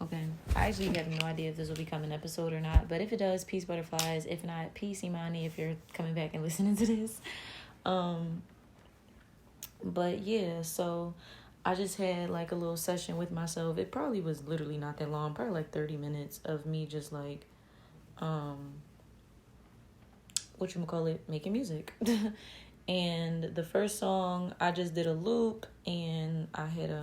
Okay. I actually have no idea if this will become an episode or not, but if it does, peace butterflies. If not, peace Imani if you're coming back and listening to this. Um but yeah, so I just had like a little session with myself. It probably was literally not that long, probably like 30 minutes of me just like um whatchamacallit, making music. And the first song I just did a loop, and I had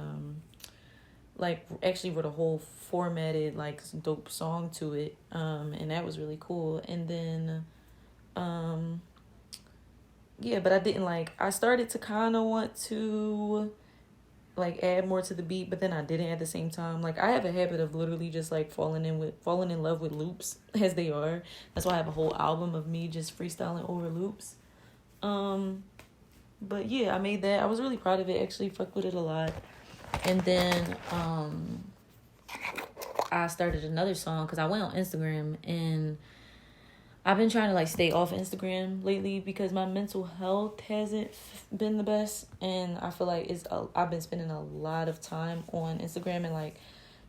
like actually wrote a whole formatted like dope song to it, and that was really cool. And then um yeah, but I didn't like, I started to kind of want to like add more to the beat, but then I didn't at the same time. Like I have a habit of literally just like falling in love with loops as they are. That's why I have a whole album of me just freestyling over loops. um but yeah, I made that. I was really proud of it, actually fucked with it a lot. And then I started another song because I went on Instagram, and I've been trying to like stay off Instagram lately because my mental health hasn't been the best, and I feel like I've been spending a lot of time on Instagram and like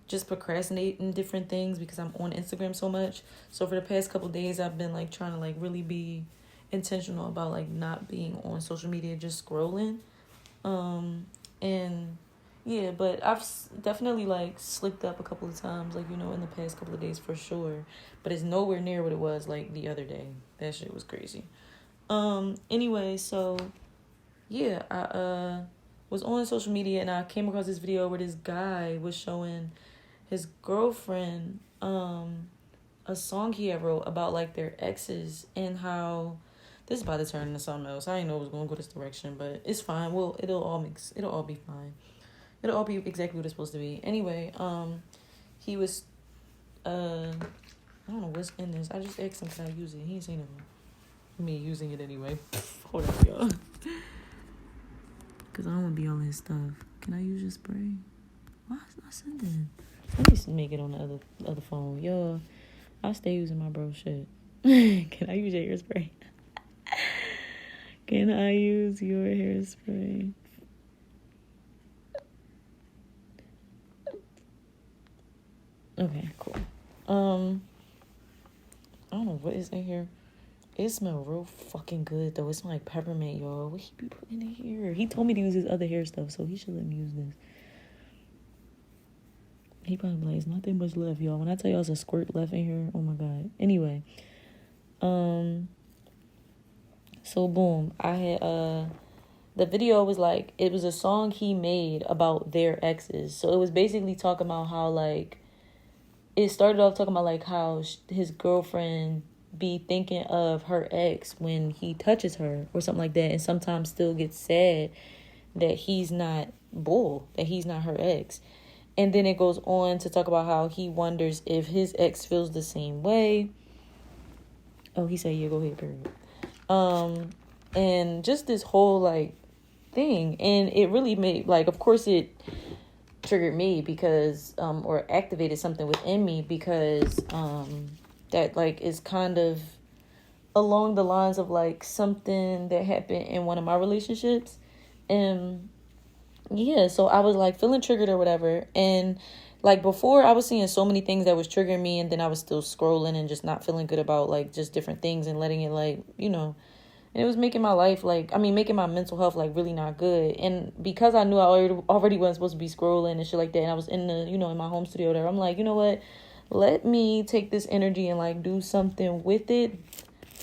just procrastinating different things because I'm on Instagram so much. So for the past couple days, I've been like trying to like really be intentional about like not being on social media, just scrolling. And yeah, but I've definitely like slipped up a couple of times, like, you know, in the past couple of days for sure. But it's nowhere near what it was like the other day. That shit was crazy. Anyway, so yeah, I was on social media, and I came across this video where this guy was showing his girlfriend a song he had wrote about like their exes, and how this is about to turn into something else. I didn't know it was gonna go this direction, but it's fine. Well, it'll all be fine. It'll all be exactly what it's supposed to be. Anyway, he was I don't know what's in this. I just asked him, can I use it? He ain't seen it. Me using it anyway. Hold up, y'all. Because I don't want to be on his stuff. Can I use your spray? Why is it not sending? Let me make it on the other phone. Yo, I stay using my bro shit. Can I use your hairspray? Can I use your hairspray? Okay, cool. I don't know what is in here. It smells real fucking good though. It smells like peppermint, y'all. What he be putting in here? He told me to use his other hair stuff, so he should let me use this. He probably be like, it's not that much left, y'all. When I tell y'all it's a squirt left in here, oh my god. Anyway, so boom, I had the video was like, it was a song he made about their exes. So it was basically talking about how like, it started off talking about like how his girlfriend be thinking of her ex when he touches her or something like that, and sometimes still gets sad that he's not that he's not her ex. And then it goes on to talk about how he wonders if his ex feels the same way. Oh, he said, yeah, go ahead, period. And just this whole like thing, and it really made like, of course it triggered me because or activated something within me because that like is kind of along the lines of like something that happened in one of my relationships. And yeah, so I was like feeling triggered or whatever, and like before I was seeing so many things that was triggering me, and then I was still scrolling and just not feeling good about like just different things and letting it like, you know, and it was making my life like, I mean, making my mental health like really not good. And because I knew I already wasn't supposed to be scrolling and shit like that, and I was in the, you know, in my home studio there, I'm like, you know what, let me take this energy and like do something with it.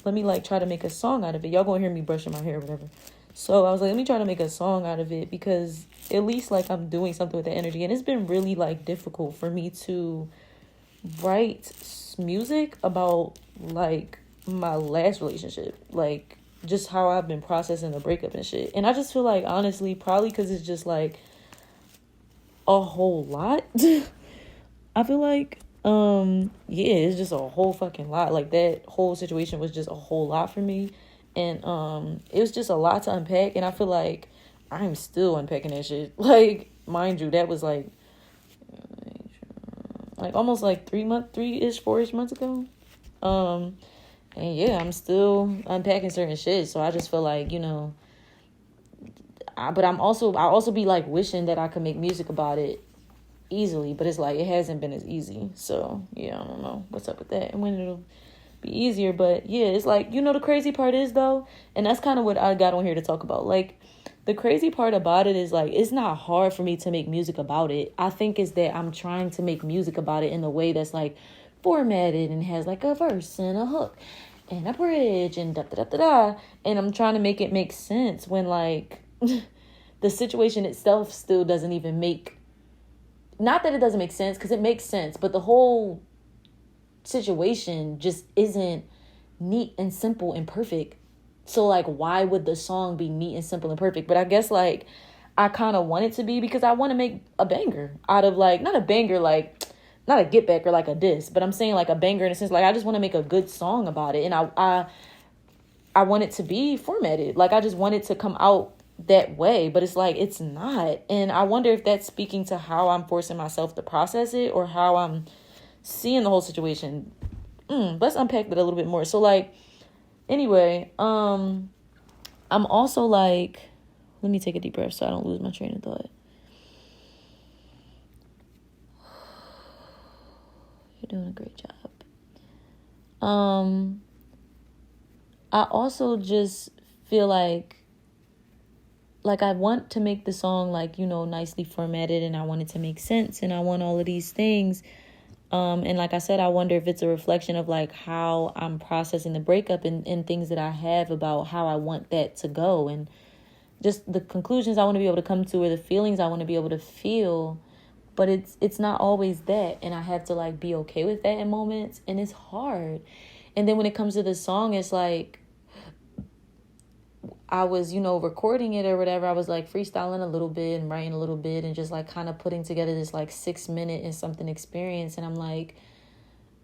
Let me like try to make a song out of it. Y'all gonna hear me brushing my hair or whatever. So I was like, let me try to make a song out of it, because at least like I'm doing something with the energy. And it's been really like difficult for me to write music about like my last relationship, like just how I've been processing the breakup and shit. And I just feel like, honestly, probably because it's just like a whole lot. I feel like yeah, it's just a whole fucking lot. Like that whole situation was just a whole lot for me. And it was just a lot to unpack, and I feel like I'm still unpacking that shit. Like, mind you, that was like almost like 3-ish, 4-ish months ago. And yeah, I'm still unpacking certain shit. So I just feel like, you know, I also be like wishing that I could make music about it, easily, but it's like it hasn't been as easy. So yeah, I don't know what's up with that and when it'll be easier. But yeah, it's like, the crazy part is though, and that's kind of what I got on here to talk about. Like, the crazy part about it is like, it's not hard for me to make music about it. I think is that I'm trying to make music about it in a way that's like formatted and has like a verse and a hook and a bridge and da da da da da. And I'm trying to make it make sense when like the situation itself still doesn't even make, not that it doesn't make sense, because it makes sense, but the whole situation just isn't neat and simple and perfect. So like, why would the song be neat and simple and perfect? But I guess like I kind of want it to be, because I want to make a banger out of like, not a banger like, not a get back or like a diss, but I'm saying like a banger in a sense, like I just want to make a good song about it. And I want it to be formatted. Like I just want it to come out that way, but it's like, it's not. And I wonder if that's speaking to how I'm forcing myself to process it, or how I'm seeing the whole situation. Let's unpack that a little bit more. So like, anyway, I'm also like, let me take a deep breath so I don't lose my train of thought. You're doing a great job. I also just feel like I want to make the song like, nicely formatted, and I want it to make sense, and I want all of these things. And like I said, I wonder if it's a reflection of like how I'm processing the breakup and things that I have about how I want that to go, and just the conclusions I want to be able to come to, or the feelings I want to be able to feel. But it's not always that, and I have to like be okay with that in moments, and it's hard. And then when it comes to the song, it's like I was, recording it or whatever. I was like freestyling a little bit and writing a little bit and just like kind of putting together this like 6 minute and something experience. And I'm like,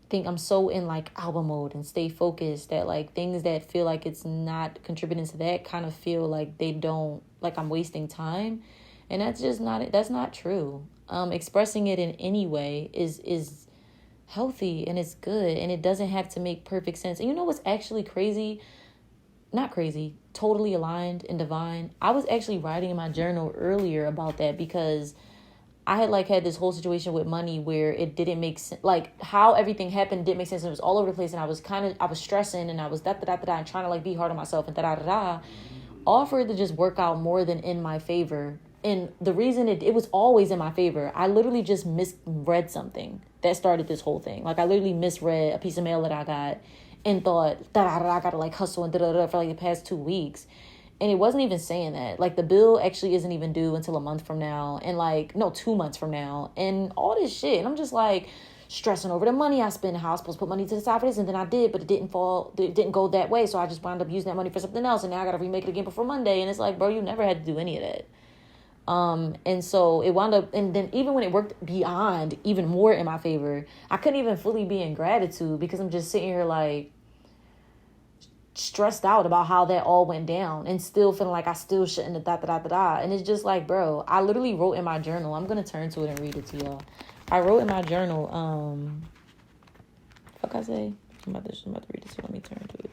think I'm so in like album mode and stay focused that like things that feel like it's not contributing to that kind of feel like they don't, like I'm wasting time. And that's just not, that's not true. Expressing it in any way is healthy and it's good, and it doesn't have to make perfect sense. And you know what's actually crazy? Not crazy, totally aligned and divine. I was actually writing in my journal earlier about that, because I had like had this whole situation with money where it didn't make sense. Like how everything happened didn't make sense. And it was all over the place, and I was stressing, and I was and trying to like be hard on myself and all for it to just work out more than in my favor. And the reason it was always in my favor, I literally just misread something that started this whole thing. Like I literally misread a piece of mail that I got and thought I gotta like hustle and for like the past 2 weeks. And it wasn't even saying that. Like the bill actually isn't even due until a month from now, and like, no, 2 months from now, and all this shit. And I'm just like stressing over the money I spent, how I was supposed to put money to the side for this, and then I did, but it didn't go that way. So I just wound up using that money for something else, and now I gotta remake it again before Monday. And it's like, bro, you never had to do any of that. And so it wound up, and then even when it worked beyond even more in my favor, I couldn't even fully be in gratitude, because I'm just sitting here like stressed out about how that all went down, and still feeling like I still shouldn't have And it's just like, bro, I literally wrote in my journal, I'm going to turn to it and read it to y'all. I wrote in my journal, I say? I'm about to read it, so let me turn to it.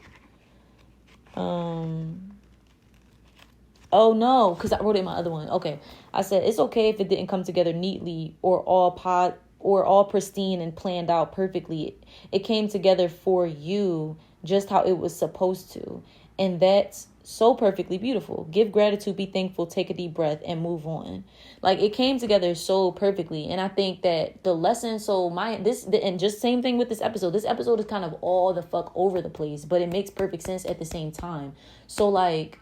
Oh no, because I wrote it in my other one. Okay. I said, it's okay if it didn't come together neatly or all pristine and planned out perfectly. It came together for you just how it was supposed to. And that's so perfectly beautiful. Give gratitude, be thankful, take a deep breath, and move on. Like it came together so perfectly. And I think that the lesson, and just same thing with this episode. This episode is kind of all the fuck over the place, but it makes perfect sense at the same time. So like,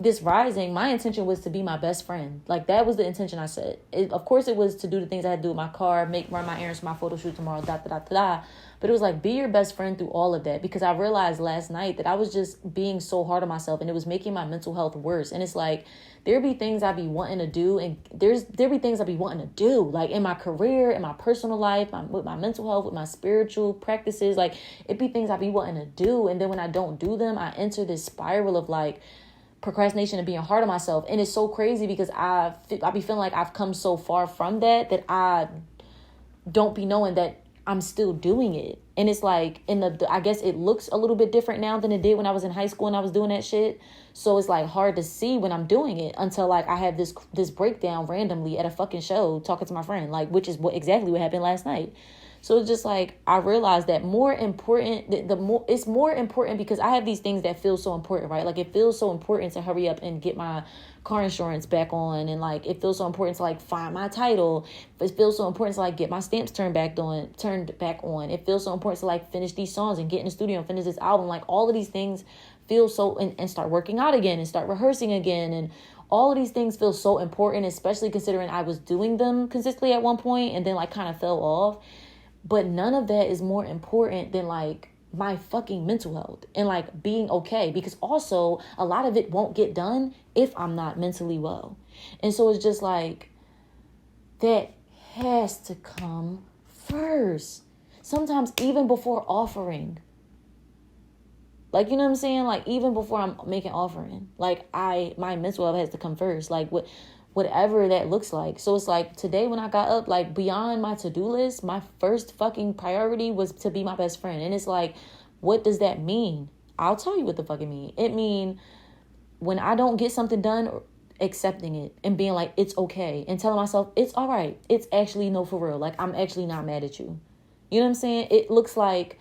this rising, my intention was to be my best friend. Like that was the intention I set. Of course it was to do the things I had to do with my car, run my errands for my photo shoot tomorrow, But it was like, be your best friend through all of that. Because I realized last night that I was just being so hard on myself, and it was making my mental health worse. And it's like, there be things I be wanting to do, and there be things I be wanting to do, like in my career, in my personal life, with my mental health, with my spiritual practices. Like it be things I be wanting to do. And then when I don't do them, I enter this spiral of like procrastination and being hard on myself. And it's so crazy, because I be feeling like I've come so far from that I don't be knowing that I'm still doing it. And it's like, I guess it looks a little bit different now than it did when I was in high school and I was doing that shit. So it's like hard to see when I'm doing it until like I have this breakdown randomly at a fucking show talking to my friend, like, which is exactly what happened last night. So it's just like, I realized that it's more important because I have these things that feel so important, right? Like, it feels so important to hurry up and get my car insurance back on. And like, it feels so important to like find my title. It feels so important to like get my stamps turned back on. It feels so important to like finish these songs and get in the studio and finish this album. Like, all of these things feel so, and start working out again and start rehearsing again. And all of these things feel so important, especially considering I was doing them consistently at one point and then like kind of fell off. But none of that is more important than like my fucking mental health and like being okay, because also a lot of it won't get done if I'm not mentally well. And so it's just like, that has to come first. Sometimes even before offering. Like, you know what I'm saying? Like, even before I'm making offering, like my mental health has to come first. Like, whatever that looks like. So it's like, today when I got up, like, beyond my to-do list, my first fucking priority was to be my best friend. And it's like, what does that mean? I'll tell you what the fuck it mean. It mean, when I don't get something done, accepting it and being like, it's okay, and telling myself it's all right. It's actually no, for real. Like, I'm actually not mad at you. You know what I'm saying? It looks like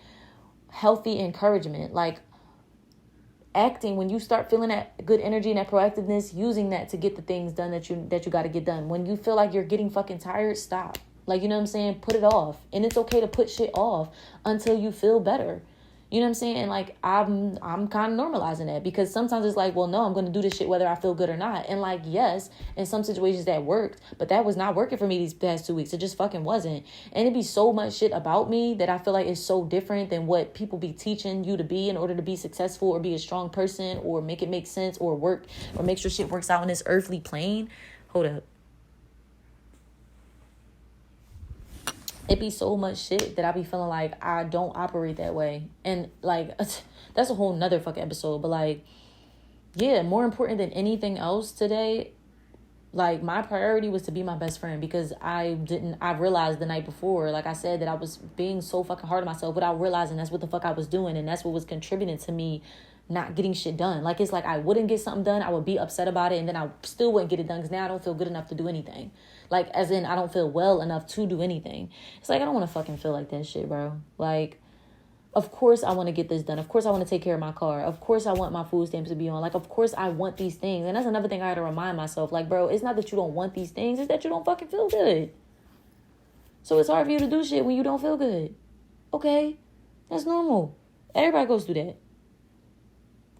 healthy encouragement. Like, acting, when you start feeling that good energy and that proactiveness, using that to get the things done that you got to get done. When you feel like you're getting fucking tired, stop. Like, you know what I'm saying? Put it off. And it's okay to put shit off until you feel better. You know what I'm saying? And like, I'm kind of normalizing that, because sometimes it's like, well, no, I'm going to do this shit whether I feel good or not. And like, yes, in some situations that worked, but that was not working for me these past 2 weeks. It just fucking wasn't. And it'd be so much shit about me that I feel like is so different than what people be teaching you to be in order to be successful or be a strong person or make it make sense or work or make sure shit works out in this earthly plane. Hold up. It be so much shit that I be feeling like I don't operate that way. And like, that's a whole nother fucking episode. But like, yeah, more important than anything else today, like, my priority was to be my best friend, because I realized the night before, like I said, that I was being so fucking hard on myself without realizing that's what the fuck I was doing. And that's what was contributing to me not getting shit done. Like, it's like I wouldn't get something done, I would be upset about it, and then I still wouldn't get it done because now I don't feel good enough to do anything. Like, as in, I don't feel well enough to do anything. It's like, I don't want to fucking feel like that shit, bro. Like, of course I want to get this done. Of course I want to take care of my car. Of course I want my food stamps to be on. Like, of course I want these things. And that's another thing I had to remind myself. Like, bro, it's not that you don't want these things. It's that you don't fucking feel good. So it's hard for you to do shit when you don't feel good. Okay? That's normal. Everybody goes through that.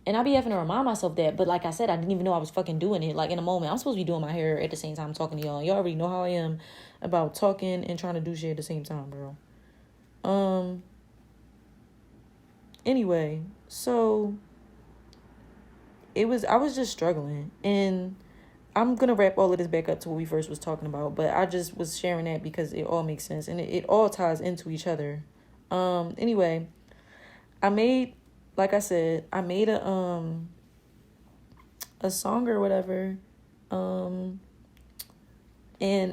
And I be having to remind myself that. But like I said, I didn't even know I was fucking doing it. Like, in a moment, I'm supposed to be doing my hair at the same time talking to y'all. Y'all already know how I am about talking and trying to do shit at the same time, bro. Anyway, so I was just struggling. And I'm going to wrap all of this back up to what we first was talking about. But I just was sharing that because it all makes sense. And it all ties into each other. Anyway, like I said, I made a song or whatever. And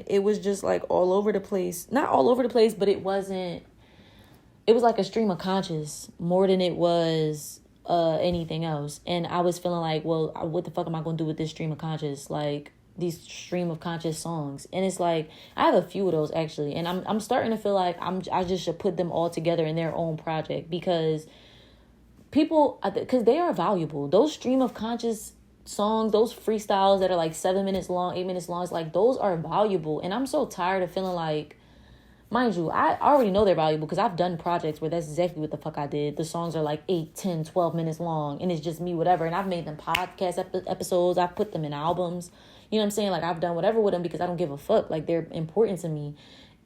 it was just like all over the place. Not all over the place, but it was like a stream of conscious more than it was anything else. And I was feeling like, well, what the fuck am I going to do with this stream of conscious? Like, these stream of conscious songs. And it's like, I have a few of those actually. And I'm starting to feel like I just should put them all together in their own project, because they are valuable. Those stream of conscious songs, those freestyles that are like 7 minutes long, 8 minutes long, it's like, those are valuable. And I'm so tired of feeling like, mind you, I already know they're valuable because I've done projects where that's exactly what the fuck I did. The songs are like 8, 10, 12 minutes long, and it's just me, whatever. And I've made them podcast episodes. I've put them in albums. You know what I'm saying? Like, I've done whatever with them because I don't give a fuck. Like, they're important to me.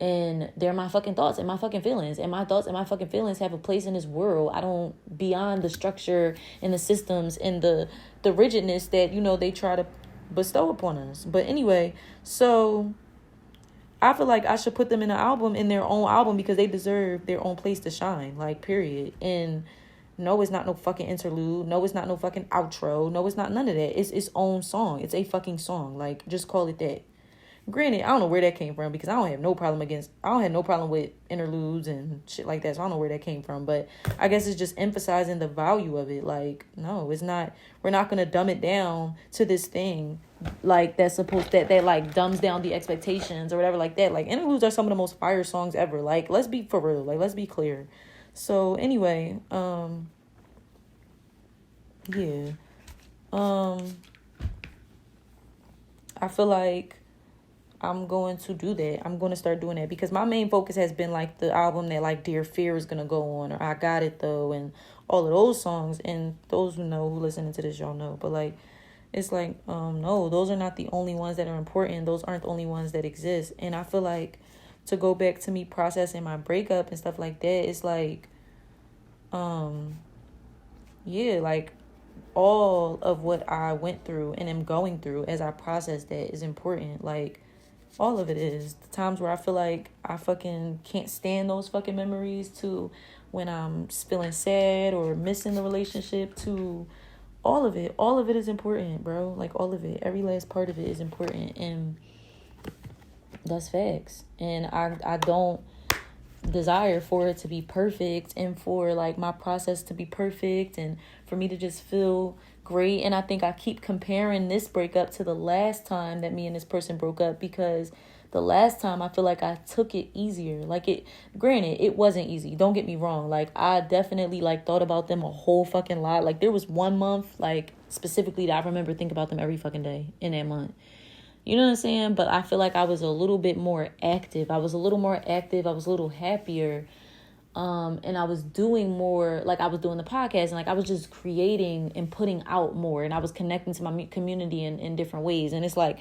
And they're my fucking thoughts and my fucking feelings. And my thoughts and my fucking feelings have a place in this world. I don't, beyond the structure and the systems and the rigidness that, you know, they try to bestow upon us. But anyway, so I feel like I should put them in their own album, because they deserve their own place to shine, like, period. And no, it's not no fucking interlude. No, it's not no fucking outro. No, it's not none of that. It's its own song. It's a fucking song. Like, just call it that. Granted, I don't know where that came from because I don't have no problem with interludes and shit like that. So I don't know where that came from. But I guess it's just emphasizing the value of it. Like, no, it's not. We're not gonna dumb it down to this thing like that's supposed that like dumbs down the expectations or whatever like that. Like, interludes are some of the most fire songs ever. Like, let's be for real. Like, let's be clear. So anyway, yeah. I feel like I'm going to do that. I'm going to start doing that because my main focus has been like the album that like Dear Fear is going to go on, or I Got It Though, and all of those songs. And those who know, who listening to this, y'all know. But like, it's like, no, those are not the only ones that are important. Those aren't the only ones that exist. And I feel like to go back to me processing my breakup and stuff like that, it's like, yeah, like all of what I went through and am going through as I process that is important. Like, all of it is. The times where I feel like I fucking can't stand those fucking memories, to when I'm feeling sad or missing the relationship, to all of it. All of it is important, bro. Like, all of it. Every last part of it is important. And that's facts. And I don't desire for it to be perfect and for like my process to be perfect and for me to just feel great. And I think I keep comparing this breakup to the last time that me and this person broke up, because the last time I feel like I took it easier. Like, it, granted, it wasn't easy, don't get me wrong. Like, I definitely like thought about them a whole fucking lot. Like, there was 1 month like specifically that I remember thinking about them every fucking day in that month. You know what I'm saying? But I feel like I was a little bit more active. I was a little more active. I was a little happier. And I was doing more, like I was doing the podcast, and like I was just creating and putting out more, and I was connecting to my community in different ways. And it's like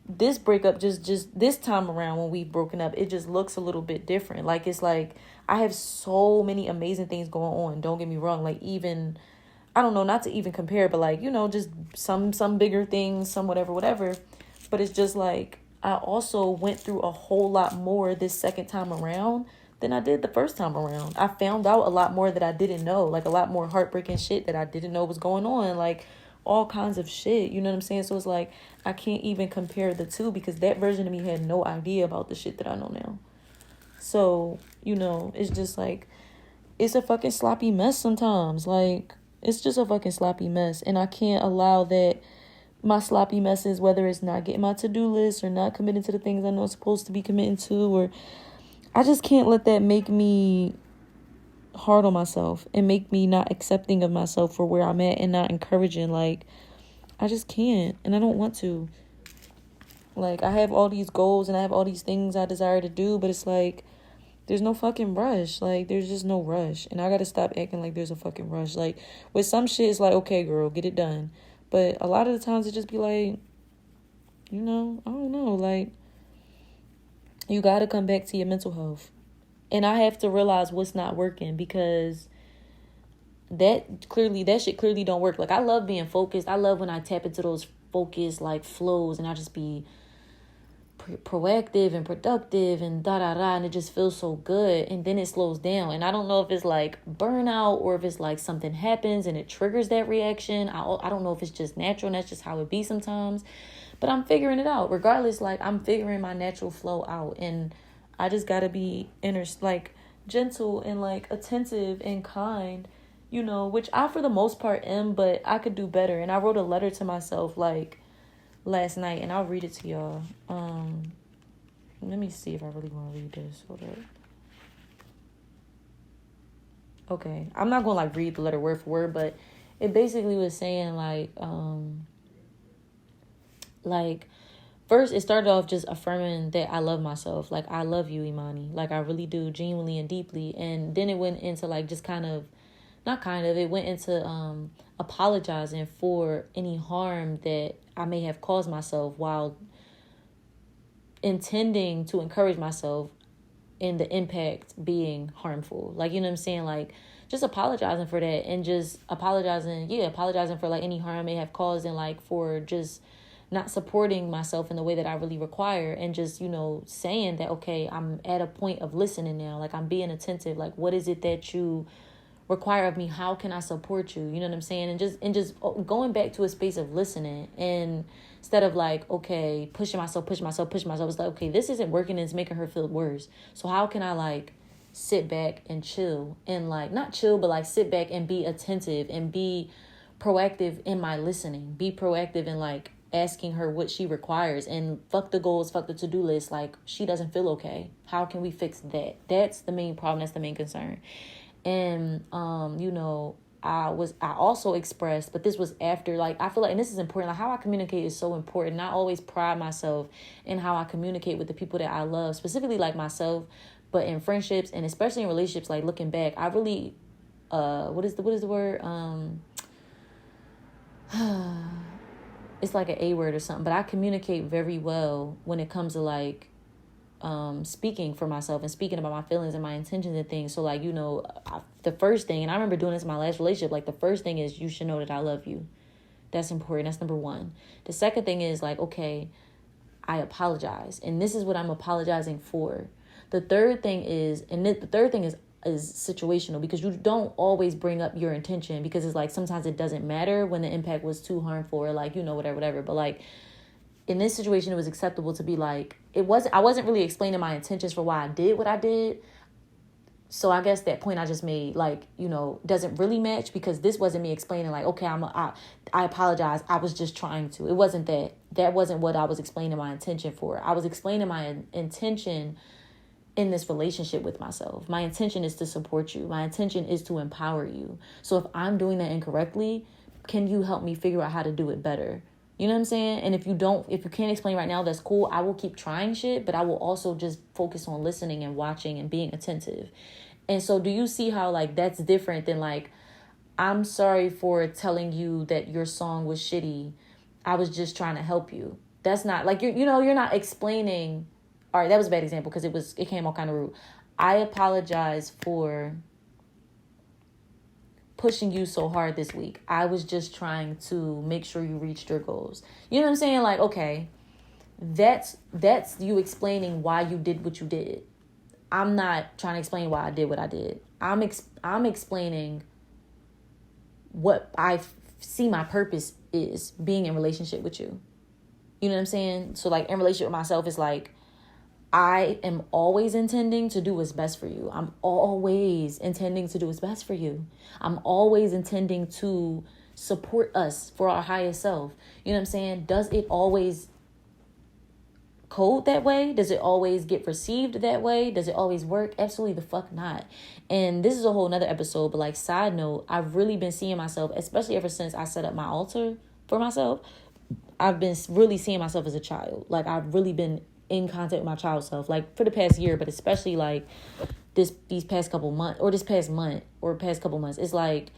this breakup, just this time around when we've broken up, it just looks a little bit different. Like, it's like I have so many amazing things going on. Don't get me wrong. Like, even, I don't know, not to even compare, but like, you know, just some bigger things, some whatever. But it's just like I also went through a whole lot more this second time around than I did the first time around. I found out a lot more that I didn't know, like a lot more heartbreaking shit that I didn't know was going on, like all kinds of shit, you know what I'm saying? So it's like I can't even compare the two, because that version of me had no idea about the shit that I know now. So, you know, it's just like, it's a fucking sloppy mess sometimes. Like, it's just a fucking sloppy mess, and I can't allow that my sloppy messes, whether it's not getting my to-do list or not committing to the things I know I'm supposed to be committing to, or I just can't let that make me hard on myself and make me not accepting of myself for where I'm at and not encouraging. Like, I just can't, and I don't want to. Like, I have all these goals and I have all these things I desire to do, but it's like, there's no fucking rush. Like, there's just no rush, and I gotta stop acting like there's a fucking rush. Like, with some shit, it's like, okay, girl, get it done. But a lot of the times it just be like, you know, I don't know, like, you got to come back to your mental health. And I have to realize what's not working, because that shit clearly don't work. Like, I love being focused. I love when I tap into those focus, like, flows, and I just be proactive and productive and da-da-da, and it just feels so good. And then it slows down. And I don't know if it's like burnout or if it's like something happens and it triggers that reaction. I don't know if it's just natural and that's just how it be sometimes. But I'm figuring it out. Regardless, like, I'm figuring my natural flow out. And I just gotta be like gentle and like attentive and kind, you know, which I for the most part am, but I could do better. And I wrote a letter to myself like last night, and I'll read it to y'all. Let me see if I really want to read this. Hold up. Okay, I'm not gonna like read the letter word for word, but it basically was saying like first it started off just affirming that I love myself. Like, I love you, Imani. Like, I really do, genuinely and deeply. And then it went into like just it went into apologizing for any harm that I may have caused myself while intending to encourage myself in the impact being harmful. Like, you know what I'm saying? Like, just apologizing for that, and just apologizing for like any harm I may have caused, and like for just not supporting myself in the way that I really require, and just, you know, saying that, okay, I'm at a point of listening now. Like, I'm being attentive. Like, what is it that you require of me? How can I support you? You know what I'm saying? And just going back to a space of listening, and instead of like, okay, pushing myself, it's like, okay, this isn't working and it's making her feel worse. So how can I like sit back and chill, and like not chill, but like sit back and be attentive and be proactive in my listening, be proactive in like asking her what she requires, and fuck the goals, fuck the to-do list. Like, she doesn't feel okay. How can we fix that? That's the main problem. That's the main concern. And I also expressed, but this was after, like, I feel like, and this is important, like how I communicate is so important. I always pride myself in how I communicate with the people that I love, specifically like myself, but in friendships and especially in relationships. Like, looking back, I really what is the word, it's like an A word or something, but I communicate very well when it comes to like speaking for myself and speaking about my feelings and my intentions and things. So like, the first thing, and I remember doing this in my last relationship, like the first thing is, you should know that I love you. That's important. That's number one. The second thing is like, okay, I apologize, and this is what I'm apologizing for. The third thing is, is situational, because you don't always bring up your intention, because it's like sometimes it doesn't matter when the impact was too harmful, or like, whatever. But like in this situation, it was acceptable to be like, I wasn't really explaining my intentions for why I did what I did. So I guess that point I just made, like, doesn't really match, because this wasn't me explaining like, okay, I apologize, I was just trying to. It wasn't that. That wasn't what I was explaining my intention for. I was explaining my intention in this relationship with myself. My intention is to support you. My intention is to empower you. So if I'm doing that incorrectly, can you help me figure out how to do it better? You know what I'm saying? And if you can't explain right now, that's cool. I will keep trying shit, but I will also just focus on listening and watching and being attentive. And so do you see how like that's different than like, I'm sorry for telling you that your song was shitty. I was just trying to help you. That's not like, you're not explaining. All right, that was a bad example because it came all kind of rude. I apologize for pushing you so hard this week. I was just trying to make sure you reached your goals. You know what I'm saying? Like, okay, that's you explaining why you did what you did. I'm not trying to explain why I did what I did. I'm explaining what I see my purpose is being in relationship with you. You know what I'm saying? So like in relationship with myself, it's like, I am always intending to do what's best for you. I'm always intending to do what's best for you. I'm always intending to support us for our highest self. You know what I'm saying? Does it always code that way? Does it always get received that way? Does it always work? Absolutely the fuck not. And this is a whole nother episode, but like side note, I've really been seeing myself, especially ever since I set up my altar for myself, I've been really seeing myself as a child. Like I've really been in contact with my child self, like for the past year, but especially like these past couple months, or this past month or past couple months. It's like,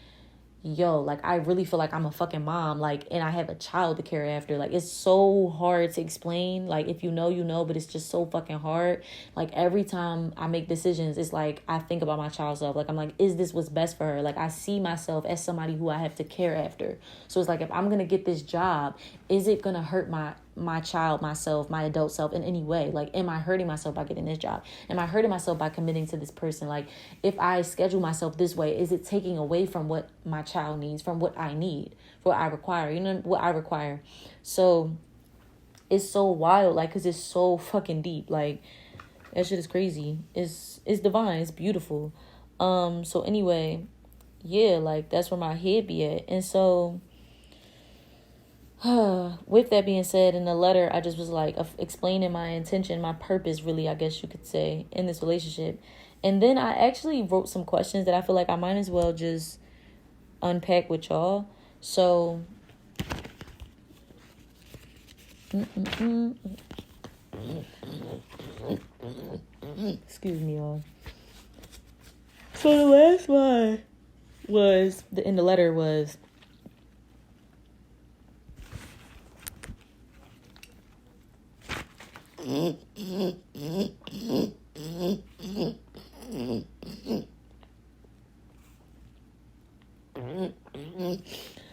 yo, like I really feel like I'm a fucking mom, like, and I have a child to care after. Like it's so hard to explain. Like if you know, but it's just so fucking hard. Like every time I make decisions, it's like I think about my child self. Like I'm like, is this what's best for her? Like I see myself as somebody who I have to care after. So it's like, if I'm gonna get this job, is it gonna hurt my child, myself, my adult self in any way? Like, am I hurting myself by getting this job? Am I hurting myself by committing to this person? Like, if I schedule myself this way, is it taking away from what my child needs, from what I need, what I require, what I require? So it's so wild, like, because it's so fucking deep. Like, that shit is crazy. It's divine. It's beautiful. So anyway, yeah, like, that's where my head be at. And so with that being said, in the letter, I just was like explaining my intention, my purpose, really, I guess you could say, in this relationship. And then I actually wrote some questions that I feel like I might as well just unpack with y'all. So, excuse me, y'all. So the last one was, in the letter was,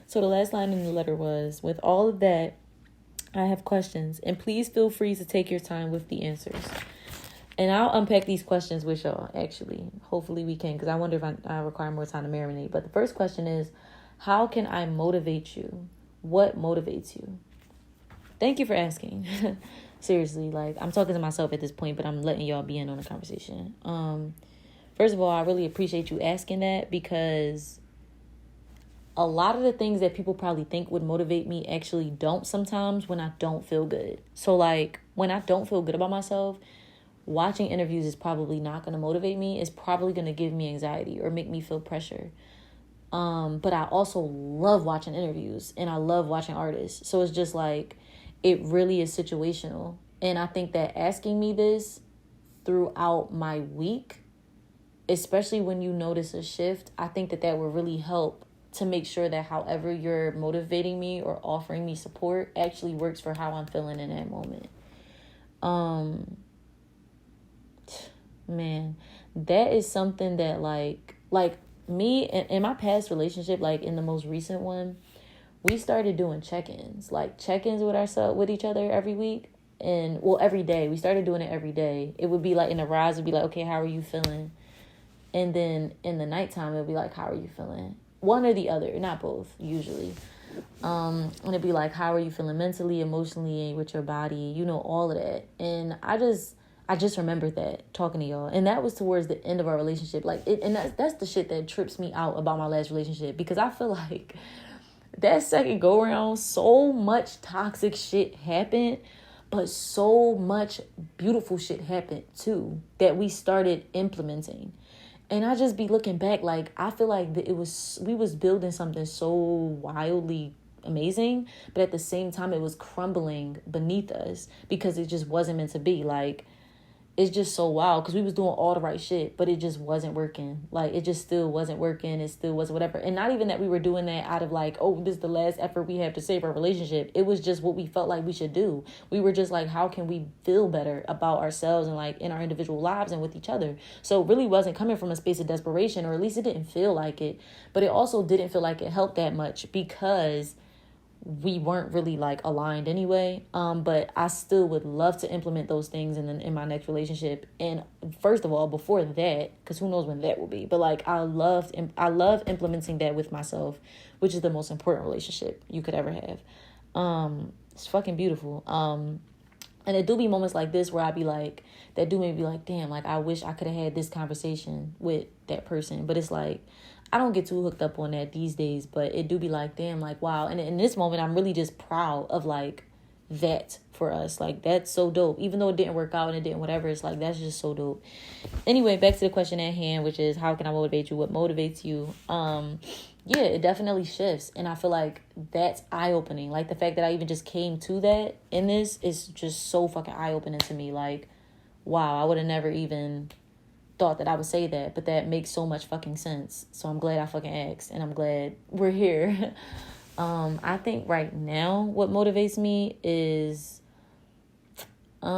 so the last line in the letter was, with all of that, I have questions, and please feel free to take your time with the answers. And I'll unpack these questions with y'all, actually. Hopefully we can, because I wonder if I require more time to marinate. But the first question is, how can I motivate you? What motivates you? Thank you for asking. Seriously, like, I'm talking to myself at this point, but I'm letting y'all be in on the conversation. First of all, I really appreciate you asking that, because a lot of the things that people probably think would motivate me actually don't sometimes when I don't feel good. So, like, when I don't feel good about myself, watching interviews is probably not going to motivate me. It's probably going to give me anxiety or make me feel pressure. But I also love watching interviews and I love watching artists. So it's just like, it really is situational. And I think that asking me this throughout my week, especially when you notice a shift, I think that will really help to make sure that however you're motivating me or offering me support actually works for how I'm feeling in that moment. Man, that is something that like me in my past relationship, like in the most recent one, we started doing check-ins with each other every week. And well, every day. We started doing it every day. It would be like in the rise, it'd be like, okay, how are you feeling? And then in the nighttime, it would be like, how are you feeling? One or the other, not both, usually. And it'd be like, how are you feeling mentally, emotionally, with your body, all of that. And I just remembered that talking to y'all. And that was towards the end of our relationship. And that's the shit that trips me out about my last relationship, because I feel like that second go around, so much toxic shit happened, but so much beautiful shit happened too that we started implementing. And I just be looking back, like, I feel like we was building something so wildly amazing, but at the same time it was crumbling beneath us because it just wasn't meant to be. Like, it's just so wild because we was doing all the right shit, but it just wasn't working. Like, it just still wasn't working. It still wasn't whatever. And not even that we were doing that out of like, oh, this is the last effort we have to save our relationship. It was just what we felt like we should do. We were just like, how can we feel better about ourselves and like in our individual lives and with each other? So it really wasn't coming from a space of desperation, or at least it didn't feel like it. But it also didn't feel like it helped that much because we weren't really like aligned anyway. But I still would love to implement those things in my next relationship. And first of all, before that, because who knows when that will be, but like I love implementing that with myself, which is the most important relationship you could ever have. It's fucking beautiful. And it do be moments like this where I be like, that do make me be like, damn, like I wish I could have had this conversation with that person. But it's like, I don't get too hooked up on that these days, but it do be like, damn, like, wow. And in this moment, I'm really just proud of like that for us. Like, that's so dope. Even though it didn't work out and it didn't whatever, it's like, that's just so dope. Anyway, back to the question at hand, which is, how can I motivate you? What motivates you? Yeah, it definitely shifts. And I feel like that's eye-opening. Like, the fact that I even just came to that in this is just so fucking eye-opening to me. Like, wow, I would have never even thought that I would say that, but that makes so much fucking sense. So I'm glad I fucking asked, and I'm glad we're here. I think right now what motivates me is and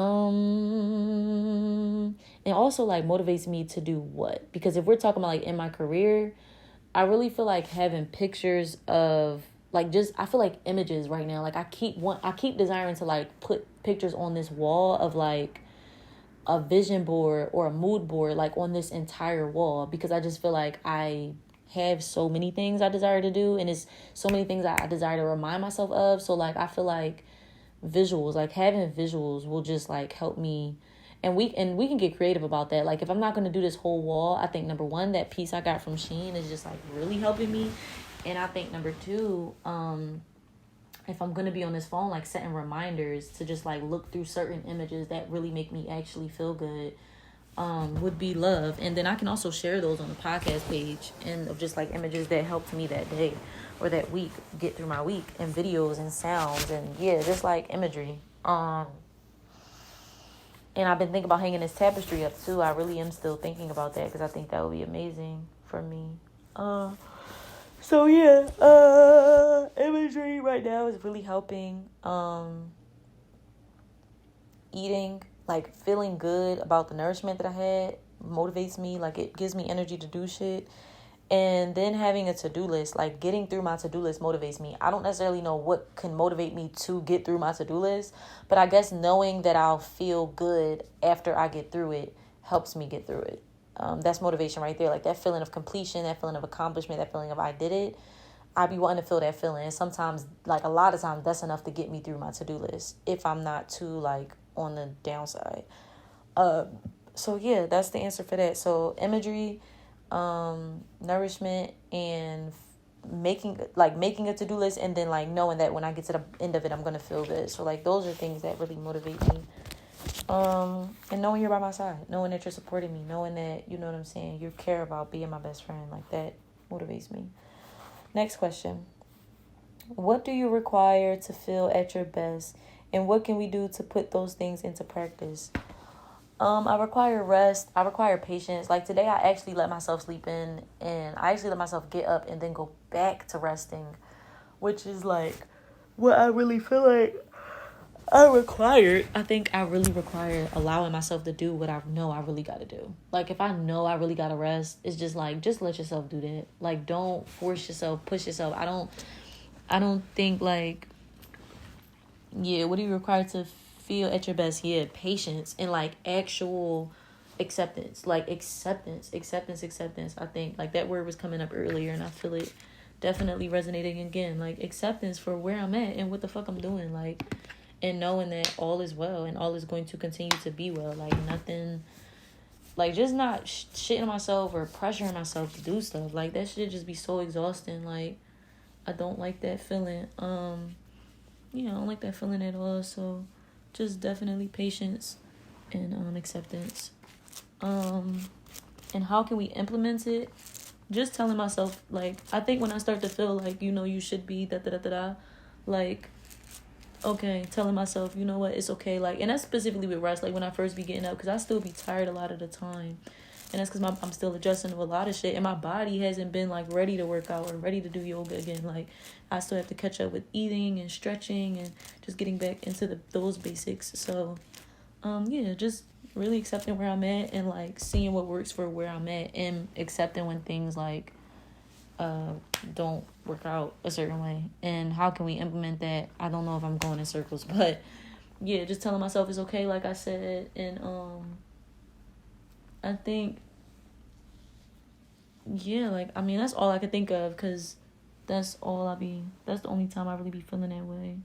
also like motivates me to do what? Because if we're talking about like in my career, I really feel like having pictures of like, just I feel like images right now. Like I keep desiring to like put pictures on this wall of like a vision board or a mood board, like on this entire wall, because I just feel like I have so many things I desire to do, and it's so many things I desire to remind myself of. So like I feel like visuals, like having visuals will just like help me, and we can get creative about that. Like if I'm not going to do this whole wall, I think number one, that piece I got from Shein is just like really helping me. And I think number two, if I'm going to be on this phone, like setting reminders to just like look through certain images that really make me actually feel good, would be love. And then I can also share those on the podcast page, and of just like images that helped me that day or that week, get through my week, and videos and sounds, and yeah, just like imagery. And I've been thinking about hanging this tapestry up too. I really am still thinking about that because I think that would be amazing for me. So yeah, imagery right now is really helping. Eating, like feeling good about the nourishment that I had, motivates me. Like it gives me energy to do shit. And then having a to-do list, like getting through my to-do list motivates me. I don't necessarily know what can motivate me to get through my to-do list, but I guess knowing that I'll feel good after I get through it helps me get through it. That's motivation right there. Like that feeling of completion, that feeling of accomplishment, that feeling of I did it. I be wanting to feel that feeling. And sometimes, like a lot of times, that's enough to get me through my to-do list if I'm not too like on the downside. So yeah, that's the answer for that. So imagery, nourishment, and making a to-do list, and then like knowing that when I get to the end of it, I'm gonna feel good. So like those are things that really motivate me. And knowing you're by my side, knowing that you're supporting me, knowing that, you know what I'm saying, you care about being my best friend, like that motivates me. Next question. What do you require to feel at your best, and what can we do to put those things into practice? I require rest. I require patience. Like today, I actually let myself sleep in, and I actually let myself get up and then go back to resting, which is like what I really feel like I think I really require allowing myself to do what I know I really got to do. Like if I know I really got to rest, it's just like, just let yourself do that. Like don't force yourself, push yourself. I don't think like, yeah, what do you require to feel at your best? Yeah, patience and like actual acceptance. Like acceptance. I think like that word was coming up earlier and I feel it definitely resonating again. Like acceptance for where I'm at and what the fuck I'm doing. Like, and knowing that all is well and all is going to continue to be well. Like nothing, like just not shitting myself or pressuring myself to do stuff. Like that should just be so exhausting. Like I don't like that feeling. Yeah, I don't like that feeling at all. So just definitely patience and acceptance. And how can we implement it? Just telling myself, like, I think when I start to feel like, you know, you should be like, okay, telling myself, you know what, it's okay. Like, and that's specifically with rest, like when I first be getting up, because I still be tired a lot of the time. And that's because I'm still adjusting to a lot of shit. And my body hasn't been, like, ready to work out or ready to do yoga again. Like, I still have to catch up with eating and stretching and just getting back into those basics. So, yeah, just really accepting where I'm at and, like, seeing what works for where I'm at. And accepting when things, like, don't work out a certain way. And how can we implement that? I don't know if I'm going in circles. But, yeah, just telling myself it's okay, like I said. And, I think, yeah, like, I mean, that's all I could think of, because that's the only time I really be feeling that way.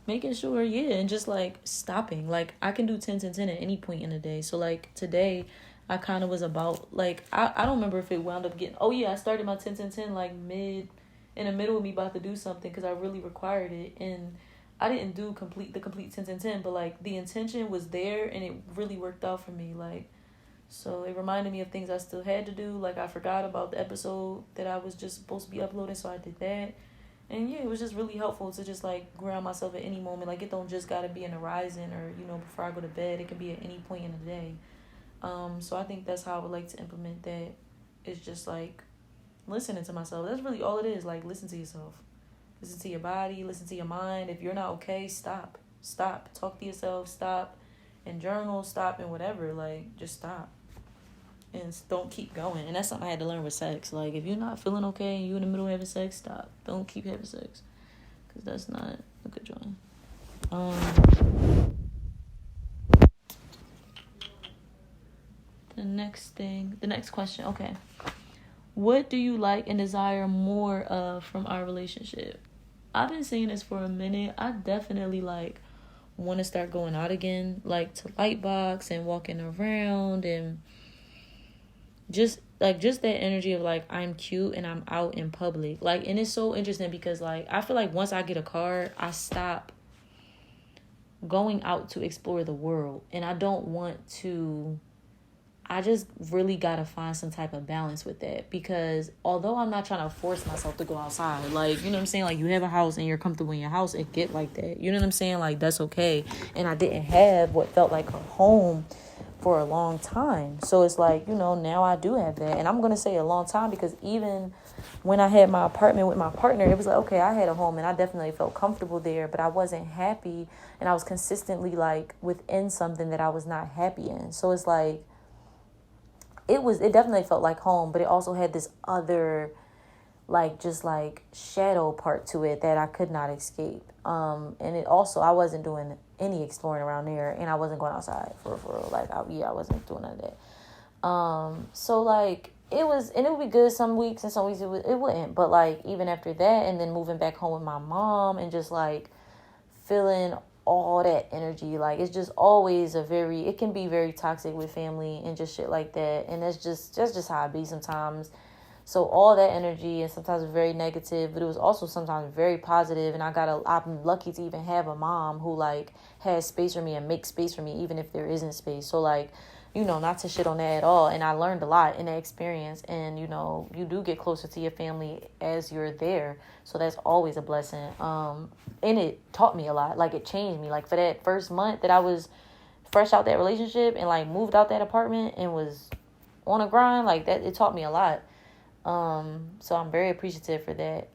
Making sure, yeah, and just, like, stopping. Like, I can do 10 to 10 at any point in the day. So, like, today, I kind of was about, like, I don't remember if it wound up getting, oh, yeah, I started my 10 to 10, like, in the middle of me about to do something, because I really required it, and I didn't do the complete 10 to 10, but, like, the intention was there, and it really worked out for me, like, so it reminded me of things I still had to do. Like, I forgot about the episode that I was just supposed to be uploading, so I did that, and, yeah, it was just really helpful to just, like, ground myself at any moment. Like, it don't just gotta be in the rising or, you know, before I go to bed. It can be at any point in the day. So I think that's how I would like to implement that. It's just, like, listening to myself. That's really all it is. Like, listen to yourself. Listen to your body, listen to your mind. If you're not okay, stop. Talk to yourself, stop. And journal, stop, and whatever. Like, just stop. And don't keep going. And that's something I had to learn with sex. Like, if you're not feeling okay and you're in the middle of having sex, stop. Don't keep having sex. Because that's not a good joint. The next question, okay. What do you like and desire more of from our relationship? I've been saying this for a minute. I definitely, like, want to start going out again, like, to Lightbox and walking around and just that energy of, like, I'm cute and I'm out in public. Like, and it's so interesting because, like, I feel like once I get a car, I stop going out to explore the world. And I don't want to... I just really got to find some type of balance with that, because although I'm not trying to force myself to go outside, like, you know what I'm saying? Like, you have a house and you're comfortable in your house and get like that. You know what I'm saying? Like, that's okay. And I didn't have what felt like a home for a long time. So it's like, you know, now I do have that. And I'm going to say a long time, because even when I had my apartment with my partner, it was like, okay, I had a home and I definitely felt comfortable there, but I wasn't happy. And I was consistently, like, within something that I was not happy in. So it's like, it definitely felt like home, but it also had this other, like, just like shadow part to it that I could not escape. And it also, I wasn't doing any exploring around there, and I wasn't going outside for real. Like, I wasn't doing none of that. So like, it was, and it would be good some weeks, and some weeks it wouldn't. But like, even after that, and then moving back home with my mom, and just like feeling all that energy, like, it's just always it can be very toxic with family and just shit like that. And that's just how it be sometimes. So all that energy, and sometimes very negative, but it was also sometimes very positive. And I'm lucky to even have a mom who like has space for me and makes space for me, even if there isn't space. So like, not to shit on that at all. And I learned a lot in that experience. And, you do get closer to your family as you're there. So that's always a blessing. And it taught me a lot. Like, it changed me. Like, for that first month that I was fresh out that relationship and like moved out that apartment and was on a grind, like that, it taught me a lot. So I'm very appreciative for that.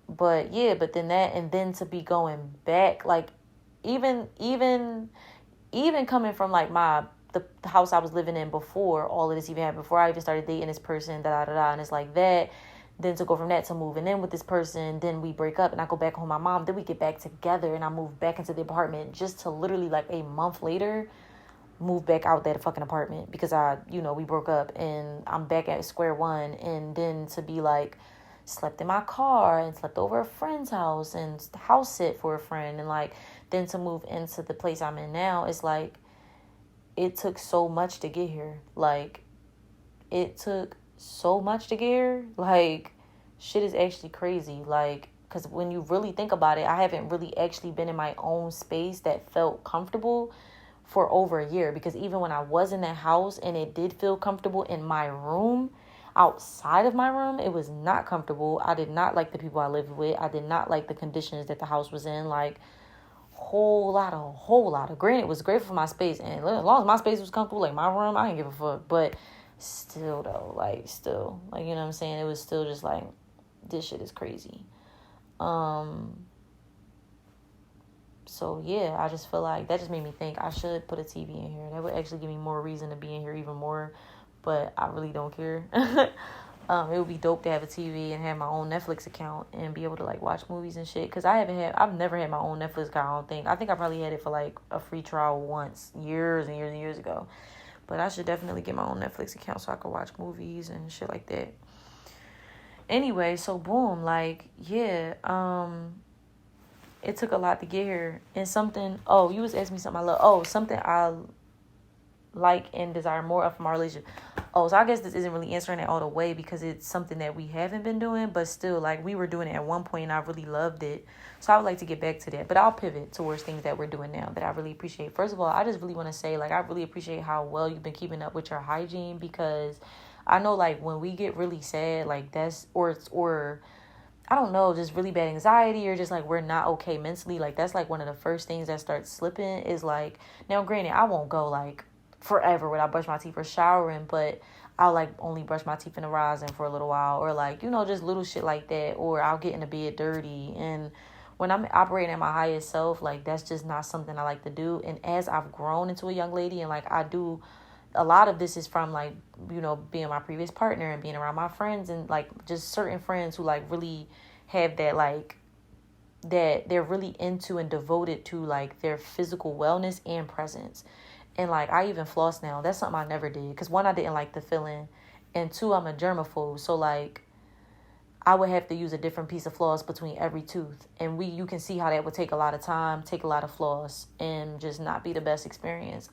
But then that, and then to be going back, like, even coming from like the house I was living in before all of this even happened, before I even started dating this person, and it's like that. Then to go from that to moving in with this person, then we break up and I go back home with my mom, then we get back together and I move back into the apartment, just to literally like a month later move back out that fucking apartment because we broke up, and I'm back at square one. And then to be like, slept in my car and slept over a friend's house and house sit for a friend, and like, then to move into the place I'm in now, it's like, it took so much to get here. Like, it took so much to get here. Like, shit is actually crazy. Like, because when you really think about it, I haven't really actually been in my own space that felt comfortable for over a year. Because even when I was in that house and it did feel comfortable in my room, outside of my room, it was not comfortable. I did not like the people I lived with. I did not like the conditions that the house was in. Like, whole lot of. Granted, it was great for my space, and as long as my space was comfortable, like my room, I didn't give a fuck. But still though, like, you know what I'm saying? It was still just like, this shit is crazy. So yeah, I just feel like that just made me think I should put a TV in here. That would actually give me more reason to be in here even more, but I really don't care. It would be dope to have a TV and have my own Netflix account and be able to like watch movies and shit. Cause I've never had my own Netflix account. I think I probably had it for like a free trial once, years and years and years ago. But I should definitely get my own Netflix account so I could watch movies and shit like that. Anyway, so boom, like, yeah, it took a lot to get here. And something, you was asking me something I love. Something I like and desire more of from our relationship. So I guess this isn't really answering it all the way because it's something that we haven't been doing, but still, like, we were doing it at one point and I really loved it. So I would like to get back to that, but I'll pivot towards things that we're doing now that I really appreciate. First of all, I just really want to say, like, I really appreciate how well you've been keeping up with your hygiene, because I know, like, when we get really sad, like, that's, or I don't know, just really bad anxiety, or just like we're not okay mentally, like, that's like one of the first things that starts slipping is like, now granted, I won't go like forever without brush my teeth or showering, but I'll like only brush my teeth in the rising for a little while, or like, just little shit like that, or I'll get in the bed dirty. And when I'm operating at my highest self, like, that's just not something I like to do. And as I've grown into a young lady, and like, I do, a lot of this is from like, being my previous partner and being around my friends, and like just certain friends who like really have that, like, that they're really into and devoted to like their physical wellness and presence. And like, I even floss now. That's something I never did, because one, I didn't like the feeling, and two, I'm a germaphobe. So like, I would have to use a different piece of floss between every tooth, and you can see how that would take a lot of time, take a lot of floss, and just not be the best experience.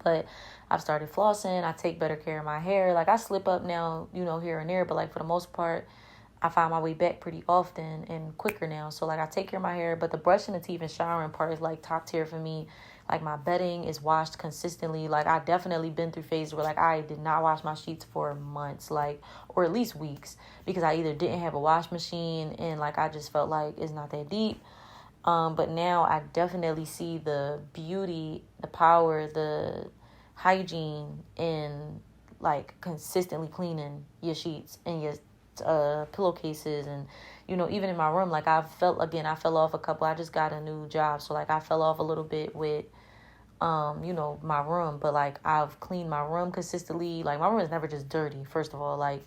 But I've started flossing. I take better care of my hair. Like, I slip up now, here and there, but like, for the most part, I find my way back pretty often and quicker now. So like, I take care of my hair, but the brushing the teeth and showering part is like top tier for me. Like, my bedding is washed consistently. Like, I definitely been through phases where like I did not wash my sheets for months, like, or at least weeks, because I either didn't have a wash machine, and like, I just felt like it's not that deep. But now I definitely see the beauty, the power, the hygiene in like consistently cleaning your sheets and your pillowcases. And even in my room, like, I fell off a couple. I just got a new job, so like, I fell off a little bit with my room, but like I've cleaned my room consistently. Like my room is never just dirty, first of all, like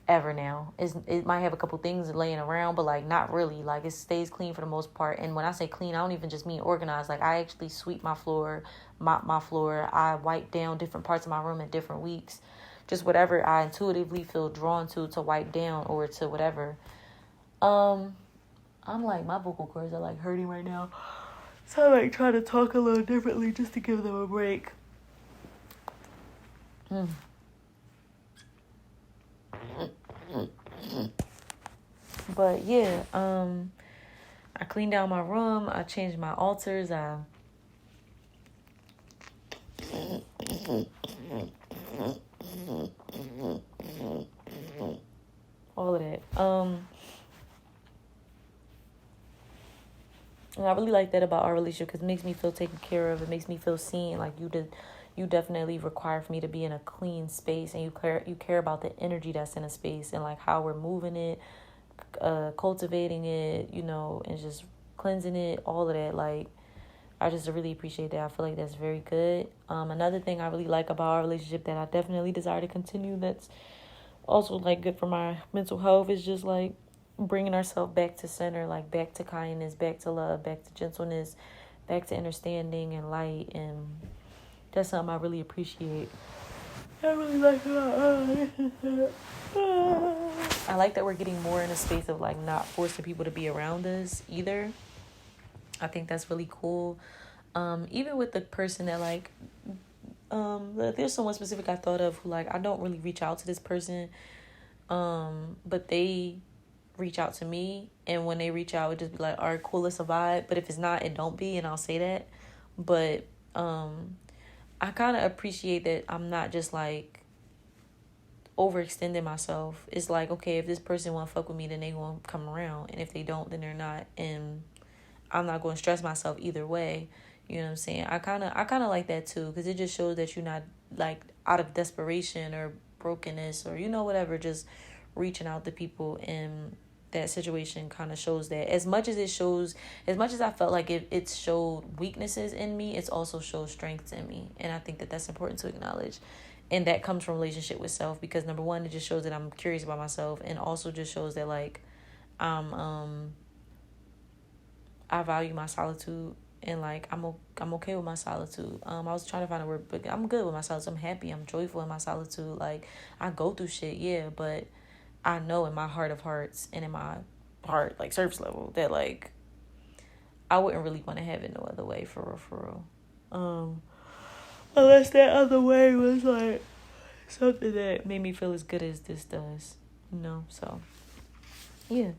ever now. It might have a couple things laying around, but like not really. Like it stays clean for the most part. And when I say clean, I don't even just mean organized. Like I actually sweep my floor, mop my floor. I wipe down different parts of my room in different weeks. Just whatever I intuitively feel drawn to wipe down or to whatever. I'm like, my vocal cords are like hurting right now. So I like try to talk a little differently just to give them a break. But yeah, I cleaned out my room. I changed my altars. All of that. And I really like that about our relationship because it makes me feel taken care of. It makes me feel seen. Like you definitely require for me to be in a clean space, and you care about the energy that's in a space and like how we're moving it, cultivating it, and just cleansing it. All of that, like I just really appreciate that. I feel like that's very good. Another thing I really like about our relationship that I definitely desire to continue. That's also like good for my mental health is just like bringing ourselves back to center, like back to kindness, back to love, back to gentleness, back to understanding and light. And that's something I really appreciate. I really like it. I like that we're getting more in a space of like not forcing people to be around us either. I think that's really cool. Even with the person that like there's someone specific I thought of who like I don't really reach out to this person, but they reach out to me, and when they reach out it just be like, all right, cool, it's a vibe. But if it's not, it don't be, and I'll say that. But I kind of appreciate that I'm not just like overextending myself. It's like, okay, if this person want to fuck with me, then they gonna come around, and if they don't, then they're not, and I'm not going to stress myself either way. You know what I'm saying? I kind of like that too, because it just shows that you're not like out of desperation or brokenness or whatever, just reaching out to people. And that situation kind of shows that as much as I felt like it showed weaknesses in me, it's also showed strengths in me. And I think that that's important to acknowledge. And that comes from relationship with self, because number one, it just shows that I'm curious about myself, and also just shows that like I value my solitude, and like I'm okay with my solitude. I was trying to find a word, but I'm good with my solitude. I'm happy. I'm joyful in my solitude. Like I go through shit, yeah, but I know in my heart of hearts and in my heart, like surface level, that like I wouldn't really want to have it no other way, for real. Unless that other way was like something that made me feel as good as this does, So yeah.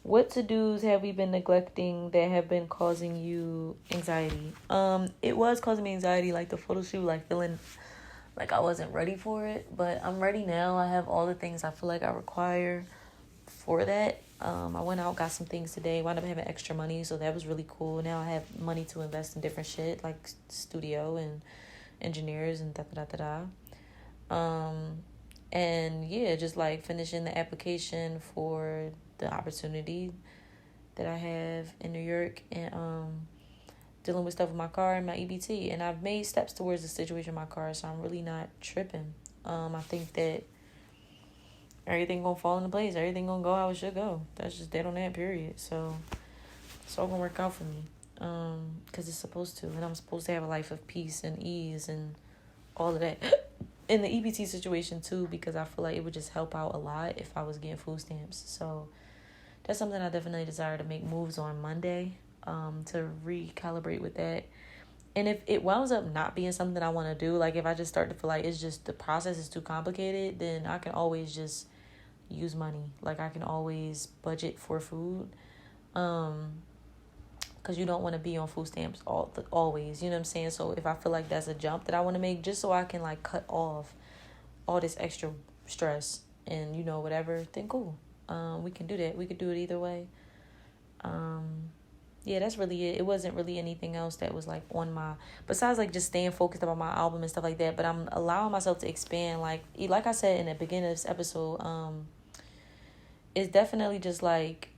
What to-dos have we been neglecting that have been causing you anxiety? It was causing me anxiety, like the photo shoot, like feeling like I wasn't ready for it, but I'm ready now. I have all the things I feel like I require for that. I went out, got some things today, wound up having extra money, so that was really cool. Now I have money to invest in different shit, like studio and engineers and and yeah, just like finishing the application for the opportunity that I have in New York, and dealing with stuff with my car and my EBT. And I've made steps towards the situation with my car, so I'm really not tripping. I think that everything gonna fall into place. Everything gonna go how it should go. That's just dead on that, period. So it's all gonna work out for me, because it's supposed to. And I'm supposed to have a life of peace and ease and all of that. In the EBT situation too, because I feel like it would just help out a lot if I was getting food stamps. So that's something I definitely desire to make moves on Monday, to recalibrate with that. And if it winds up not being something I want to do, like if I just start to feel like it's just the process is too complicated, then I can always just use money. Like I can always budget for food, because you don't want to be on food stamps always. You know what I'm saying? So if I feel like that's a jump that I want to make, just so I can like cut off all this extra stress and whatever, then cool. We can do that. We could do it either way. Yeah, that's really it. It wasn't really anything else that was like on my, besides like just staying focused about my album and stuff like that. But I'm allowing myself to expand. Like I said in the beginning of this episode, it's definitely just like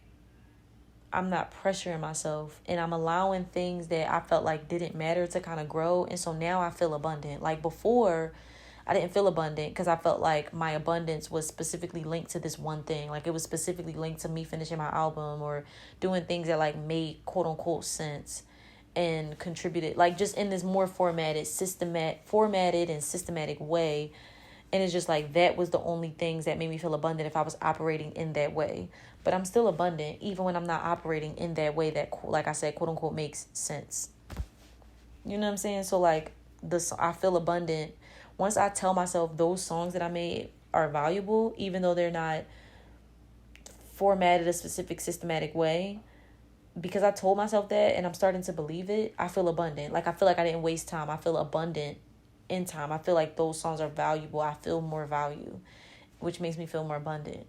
I'm not pressuring myself, and I'm allowing things that I felt like didn't matter to kind of grow. And so now I feel abundant. Like before, I didn't feel abundant because I felt like my abundance was specifically linked to this one thing. Like it was specifically linked to me finishing my album or doing things that like made quote unquote sense and contributed, like just in this more formatted and systematic way. And it's just like that was the only things that made me feel abundant if I was operating in that way. But I'm still abundant even when I'm not operating in that way that, like I said, quote unquote makes sense. You know what I'm saying? So like I feel abundant once I tell myself those songs that I made are valuable, even though they're not formatted a specific systematic way. Because I told myself that and I'm starting to believe it, I feel abundant. Like I feel like I didn't waste time. I feel abundant in time. I feel like those songs are valuable. I feel more value, which makes me feel more abundant.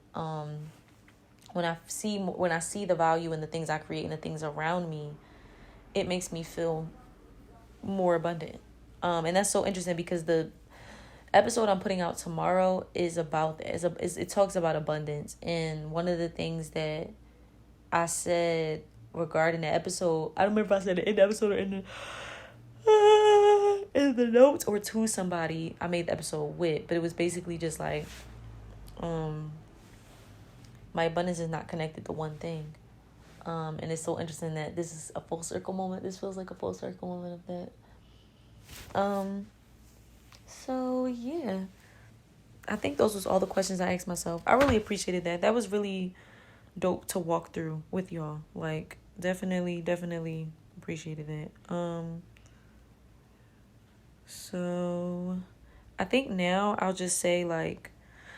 When I see the value in the things I create and the things around me, it makes me feel more abundant. And that's so interesting because the episode I'm putting out tomorrow is about that. It talks about abundance, and one of the things that I said regarding that episode, I don't remember if I said it in the episode or in the notes or to somebody I made the episode with, but it was basically just like, my abundance is not connected to one thing. And it's so interesting that this is a full circle moment. This feels like a full circle moment of that. So yeah, I think those was all the questions I asked myself. I really appreciated that. That was really dope to walk through with y'all. Like definitely appreciated that. So I think now I'll just say like,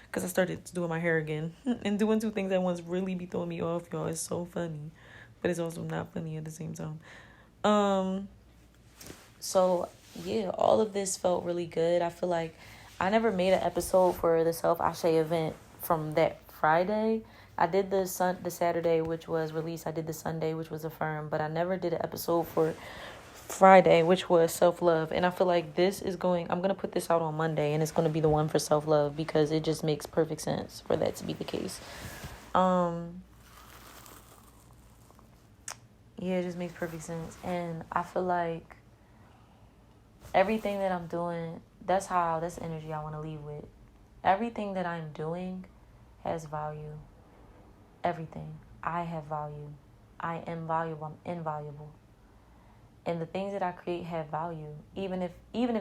because I started doing my hair again and doing two things at once really be throwing me off, y'all. It's so funny, but it's also not funny at the same time. So yeah, all of this felt really good. I feel like I never made an episode for the Self Ashe event from that Friday. I did the Saturday, which was released. I did the Sunday, which was affirmed, but I never did an episode for Friday, which was self-love. And I feel like I'm gonna put this out on Monday, and it's gonna be the one for self-love because it just makes perfect sense for that to be the case. Yeah, it just makes perfect sense. And I feel like everything that I'm doing, that's the energy I want to leave with. Everything that I'm doing has value. Everything. I have value. I am valuable. I'm invaluable. And the things that I create have value. Even if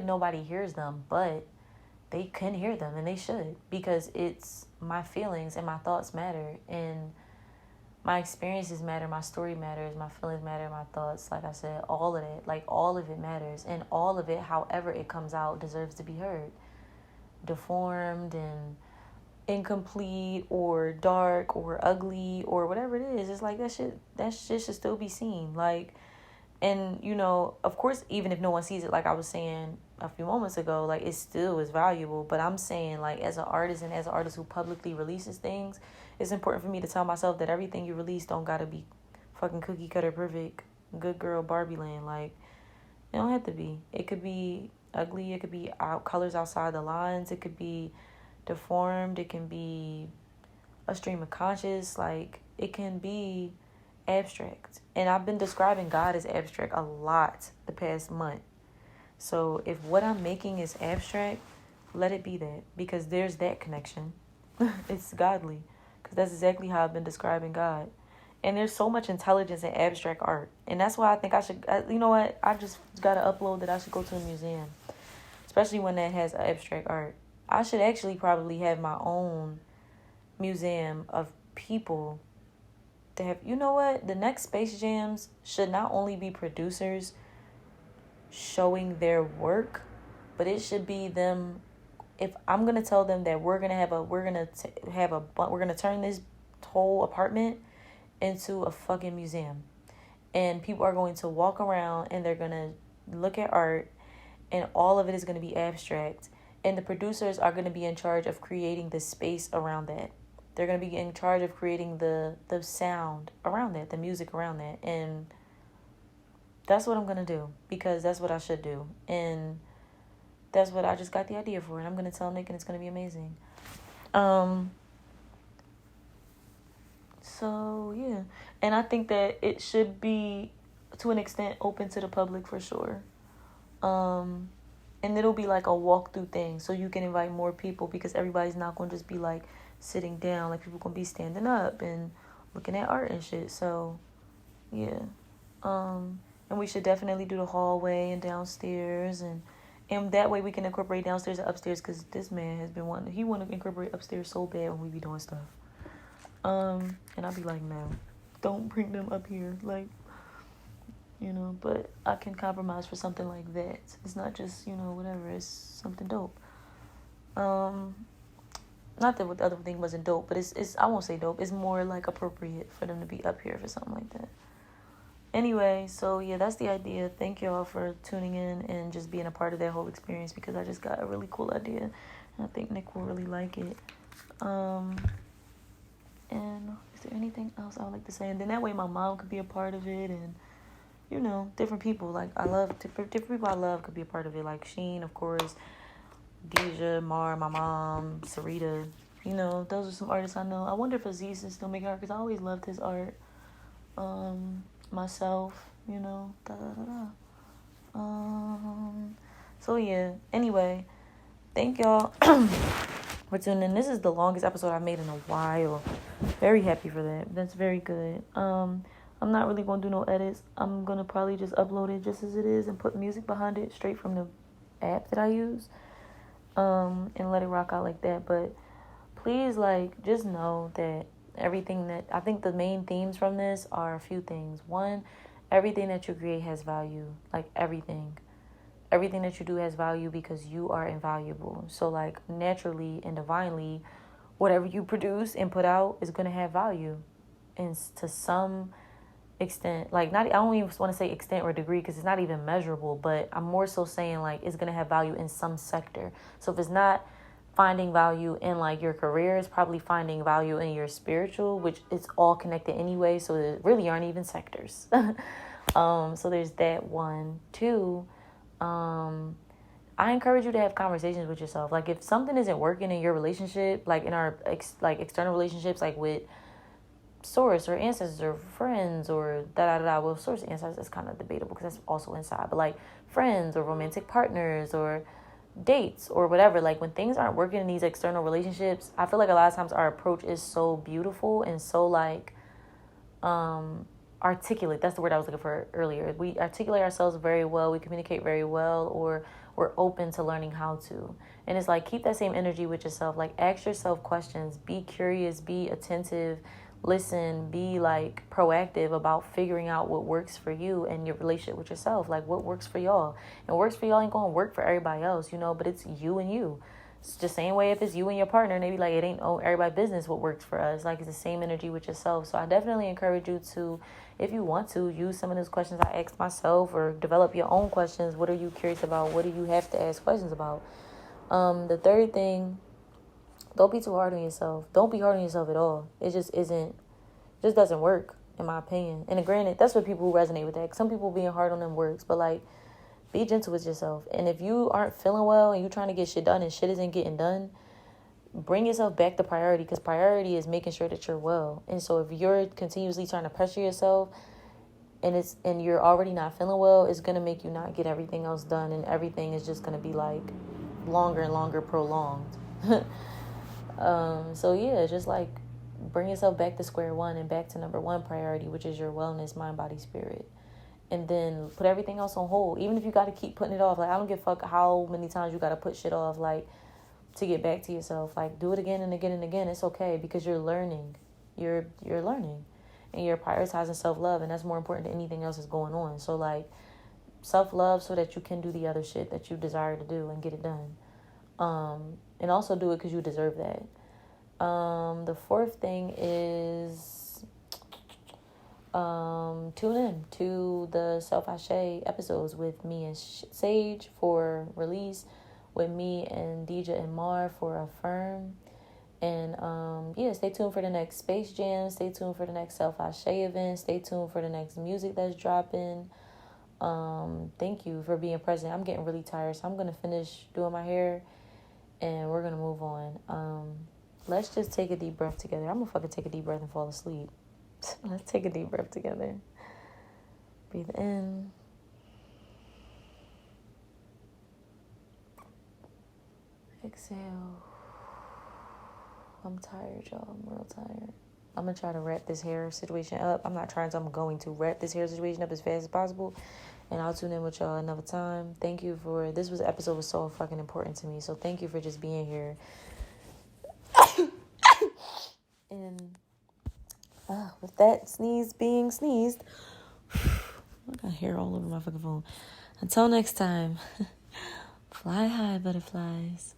nobody hears them, but they can hear them and they should, because it's my feelings and my thoughts matter, and my experiences matter, my story matters, my feelings matter, my thoughts, like I said, all of it, like all of it matters, and all of it, however it comes out, deserves to be heard. Deformed and incomplete or dark or ugly or whatever it is, it's like that shit should still be seen. Like, and you know, of course, even if no one sees it, like I was saying a few moments ago, like it still is valuable. But I'm saying, like, as an artist and as an artist who publicly releases things, it's important for me to tell myself that everything you release don't gotta be fucking cookie cutter perfect, good girl Barbie land. Like, it don't have to be. It could be ugly. It could be colors outside the lines. It could be deformed. It can be a stream of conscious. Like, it can be abstract. And I've been describing God as abstract a lot the past month. So if what I'm making is abstract, let it be that, because there's that connection. It's godly, because that's exactly how I've been describing God. And there's so much intelligence in abstract art. And that's why I think I should, you know what, I just got to upload that I should go to a museum, especially one that has abstract art. I should actually probably have my own museum of people to have, you know what, the next Space Jams should not only be producers showing their work, but it should be them. If I'm gonna tell them that we're gonna turn this whole apartment into a fucking museum, and people are going to walk around and they're gonna look at art, and all of it is gonna be abstract, and the producers are gonna be in charge of creating the space around that. They're gonna be in charge of creating the sound around that, the music around that, and that's what I'm gonna do, because that's what I should do, and that's what I just got the idea for, and I'm gonna tell Nick, and it's gonna be amazing. So yeah, and I think that it should be, to an extent, open to the public for sure. And it'll be like a walkthrough thing, so you can invite more people because everybody's not gonna just be like sitting down. Like people gonna be standing up and looking at art and shit. So yeah, and we should definitely do the hallway and downstairs, and that way we can incorporate downstairs and upstairs. Cause this man has been wanting, he want to incorporate upstairs so bad when we be doing stuff. And I'll be like, no, don't bring them up here, like. But I can compromise for something like that. It's not just, whatever. It's something dope. Not that the other thing wasn't dope, but it's I won't say dope. It's more like appropriate for them to be up here for something like that. Anyway, so yeah, that's the idea. Thank y'all for tuning in and just being a part of that whole experience because I just got a really cool idea. And I think Nick will really like it. And is there anything else I would like to say? And then that way my mom could be a part of it and different people. Like, I love different people I love could be a part of it. Like, Sheen, of course, Deja, Mar, my mom, Sarita. Those are some artists I know. I wonder if Aziz is still making art because I always loved his art. Myself, da da da. So, yeah. Anyway, thank y'all for tuning in. This is the longest episode I've made in a while. Very happy for that. That's very good. I'm not really going to do no edits. I'm going to probably just upload it just as it is and put music behind it straight from the app that I use. And let it rock out like that. But please, just know that everything that... I think the main themes from this are a few things. One, everything that you create has value. Like, everything. Everything that you do has value because you are invaluable. So, naturally and divinely, whatever you produce and put out is going to have value. And to some extent, not, I don't even want to say extent or degree because it's not even measurable, but I'm more so saying it's going to have value in some sector. So if it's not finding value in your career, it's probably finding value in your spiritual, which it's all connected anyway, so there really aren't even sectors. So there's that. One. Two, I encourage you to have conversations with yourself. If something isn't working in your relationship, in our external relationships, with source or ancestors or friends or da-da-da. Well, source and ancestors is kind of debatable because that's also inside. But friends or romantic partners or dates or whatever. When things aren't working in these external relationships, I feel a lot of times our approach is so beautiful and so articulate. That's the word I was looking for earlier. We articulate ourselves very well. We communicate very well, or we're open to learning how to. And it's keep that same energy with yourself. Ask yourself questions. Be curious. Be attentive. Listen, be proactive about figuring out what works for you and your relationship with yourself. What works for y'all. And what works for y'all ain't gonna work for everybody else, but it's you and you. It's just the same way if it's you and your partner, maybe it ain't everybody's business what works for us. It's the same energy with yourself. So I definitely encourage you to, if you want to, use some of those questions I asked myself or develop your own questions. What are you curious about? What do you have to ask questions about? The third thing, don't be too hard on yourself. Don't be hard on yourself at all. It just doesn't work, in my opinion. And granted, that's what people who resonate with that. Some people being hard on them works, but be gentle with yourself. And if you aren't feeling well and you're trying to get shit done and shit isn't getting done, bring yourself back to priority, because priority is making sure that you're well. And so if you're continuously trying to pressure yourself and you're already not feeling well, it's gonna make you not get everything else done, and everything is just gonna be longer and longer prolonged. So yeah, just bring yourself back to square one and back to number one priority, which is your wellness, mind, body, spirit. And then put everything else on hold. Even if you got to keep putting it off. I don't give a fuck how many times you got to put shit off, to get back to yourself. Do it again and again and again. It's okay because you're learning. You're learning. And you're prioritizing self-love. And that's more important than anything else that's going on. So, self-love so that you can do the other shit that you desire to do and get it done. And also do it because you deserve that. The fourth thing is tune in to the Ashe episodes with me and Sage for release, with me and Deja and Mar for Affirm. And stay tuned for the next Space Jam. Stay tuned for the next Ashe event. Stay tuned for the next music that's dropping. Thank you for being present. I'm getting really tired, so I'm gonna finish doing my hair and we're gonna move on. Let's just take a deep breath together. I'm gonna fucking take a deep breath and fall asleep. Let's take a deep breath together. Breathe in. Exhale. I'm tired, y'all. I'm real tired. I'm going to try to wrap this hair situation up. I'm going to wrap this hair situation up as fast as possible. And I'll tune in with y'all another time. Thank you for... This episode was so fucking important to me. So thank you for just being here. And with that sneeze being sneezed... I got hair all over my fucking phone. Until next time. Fly high, butterflies.